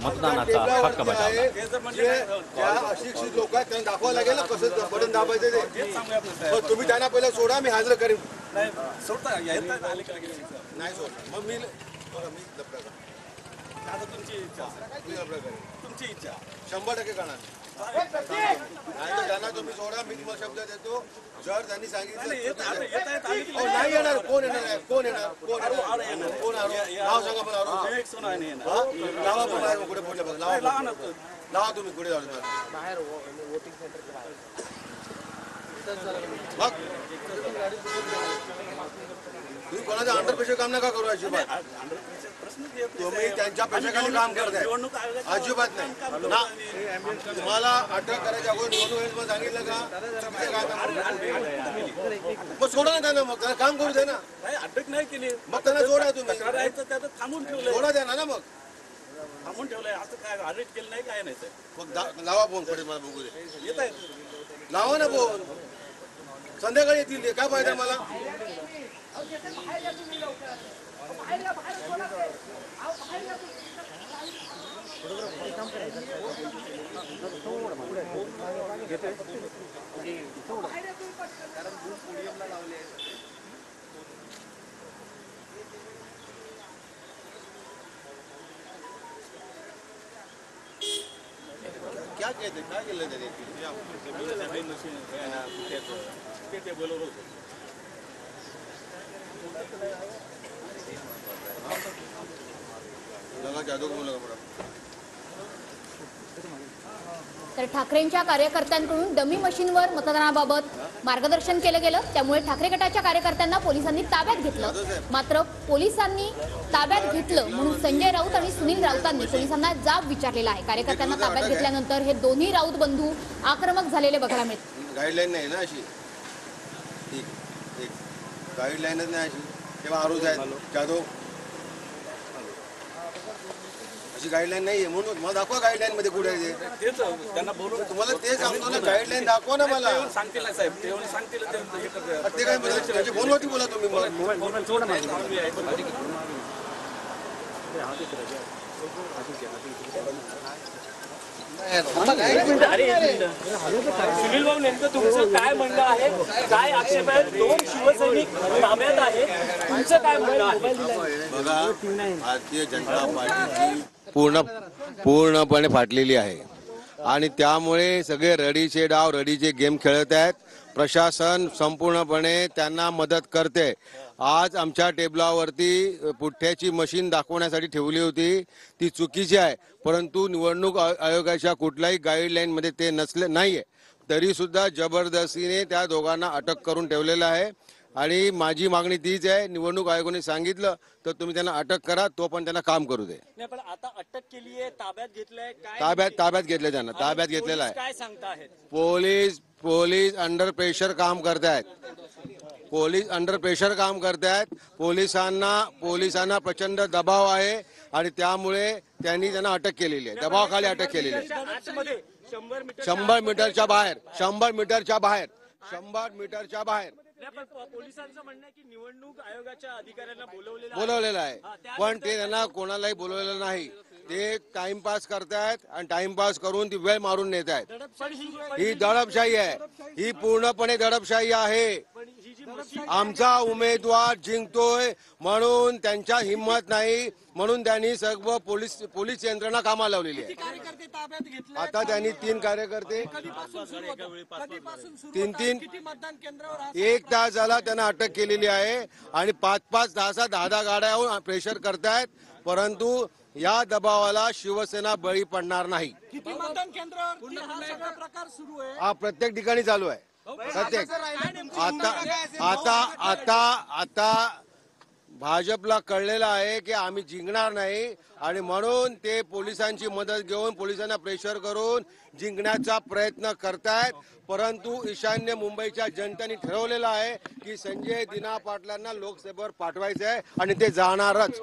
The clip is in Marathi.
मतदानाचा हक्क बजावला। अशिक्षित लोक आहेत त्यांना दाखवावं लागेल ना कसं बटन दाबायचं ते। तुम्ही त्यांना पहिला सोडा, मी हजर करीन। नाही सोडता नाही सोडता मग मी लफडा करेन। आता तुमची इच्छा, मी लफडा करेन, तुमची इच्छा 100% करणार नाही। तर त्यांना तुम्ही सोडा, मी तुम्हाला शब्द देतो। जर त्यांनी सांगितलं नाही येणार, कोण येणार आहे, कोण येणार, कोण नाव सांगा मला। लावा पण बाहेर कुठे पोहोचले बघ, लावा तुम्ही कुठे जाऊ बाहेर वोटिंग सेंटर मग तुम्ही कोणाच्या अंडर प्रेशर काम नका करू अजिबात। तुम्ही त्यांच्या पेशाखाली काम करताय अजिबात नाही ना। तुम्हाला अटक करायच्या अगोदर निवडणूक सांगितलं का? मग सोडा ना त्यांना, मग त्यांना काम करू दे ना। अटक नाही केली मग त्यांना सोडा, तुम्ही थांबून ठेवलं, सोडा द्या ना मग। थांबून ठेवलंय असं काय अरेस्ट केलं नाही, काय नाही मग लावा फोन कडे मला बघू दे। येत आहे लावा ना फोन, संध्याकाळी येतील काय फायदा मला। क्या कहते काय केलं त्याने? तर ठाकरेंच्या कार्यकर्त्यांकडून डमी मशीनवर मतदानाबाबत मार्गदर्शन केलं गेलं, त्यामुळे ठाकरे गटाच्या कार्यकर्त्यांना पोलिसांनी ताब्यात घेतलं। मात्र पोलिसांनी ताब्यात घेतलं म्हणून संजय राऊत आणि सुनील राऊतांनी पोलिसांना जाब विचारलेला आहे। कार्यकर्त्यांना ताब्यात घेतल्यानंतर हे दोन्ही राऊत बंधू आक्रमक झालेले बघायला मिळतात। गाईडलाईन नाही ना अशी, गाईडलाईनच नाही अशी, तेव्हा आरोप आहेत जाधव अशी गाईडलाईन नाहीये म्हणून मला दाखवा गाईडलाईन मध्ये कुठे आहे तेच त्यांना बोलू, तुम्हाला ते सांगतो ना, गाईडलाईन दाखवा ना मला। सांगतील साहेब, ते सांगतील ते काय म्हणजे फोनवरती बोला तुम्ही। सुनील भाऊ, नेमकं तुमचं काय म्हणणं आहे? काय आक्षेप आहेत? 2 शिवसैनिक ताब्यात आहे, तुमचं काय म्हणणं आहे? बघा, भारतीय जनता पार्टीची पूर्णपणे फाटलेली आहे आणि त्यामुळे सगळे रडीचे डाव, रडीचे गेम खेळत आहेत। प्रशासन संपूर्णपणे त्यांना मदत करते। आज आमच्या टेबलावरती पुठ्ठ्याची मशीन दाखवण्यासाठी ठेवली होती, ती चुकीची आहे, परंतु निवडणूक आयोगाच्या कुठल्याही गाईडलाईनमध्ये ते नाहीये, तरी सुद्धा जबरदस्तीने त्या दोघांना अटक करून ठेवलेलं आहे। आणि माझी मागणी तीच आहे, निवडणूक आयोगाने सांगितलं तर तुम्ही त्यांना अटक करा, तो पण त्यांना काम करू दे। पण आता अटक केली आहे, ताब्यात घेतलंय, ताब्यात घेतले, त्यांना ताब्यात घेतलेला आहे। काय सांगताहेत पोलीस अंडर प्रेशर काम करतायत, पोलीस अंडर प्रेशर काम करतायत। पोलिसांना प्रचंड दबाव आहे आणि त्यामुळे त्यांना अटक केलेली आहे, दबावाखाली अटक केलेली आहे। 100 मीटरच्या बाहेर, 100 मीटरच्या बाहेर, 100 मीटरच्या बाहेर। पोलिसांचं म्हणणं आहे की निवडणूक आयोगाच्या अधिकाऱ्यांना बोलवलेलं आहे, पण ते त्यांना कोणालाही बोलवलेलं नाही। ते टाइमपास करतायत आणि टाइमपास करून ती वेळ मारून नेत आहेत। ही दडपशाही आहे, ही पूर्णपणे दडपशाही आहे। आमचा उमेदवार जिंकतोय म्हणून त्यांच्या हिंमत नाही, म्हणून त्यांनी सर्व पोलीस यंत्रणा कामाला लावलेली आहे। आता त्यांनी 3 कार्यकर्ते 3 1 तास झाला त्यांना अटक केलेली आहे आणि 5-5, 6-6, 10-10 गाड्याहून प्रेशर करतायत, परंतु या दबावाला शिवसेना बळी पडणार नाही। हा प्रत्येक ठिकाणी चालू आहे, प्रत्येक। आता भाजपला कळलेलं आहे की आम्ही जिंकणार नाही आणि म्हणून ते पोलिसांची मदत घेऊन, पोलिसांना प्रेशर करून जिंकण्याचा प्रयत्न करतायत। परंतु ईशान्य मुंबईच्या जनतेने ठरवलेलं आहे की संजय दिना पाटलांना लोकसभेवर पाठवायचं आहे आणि ते जाणारच।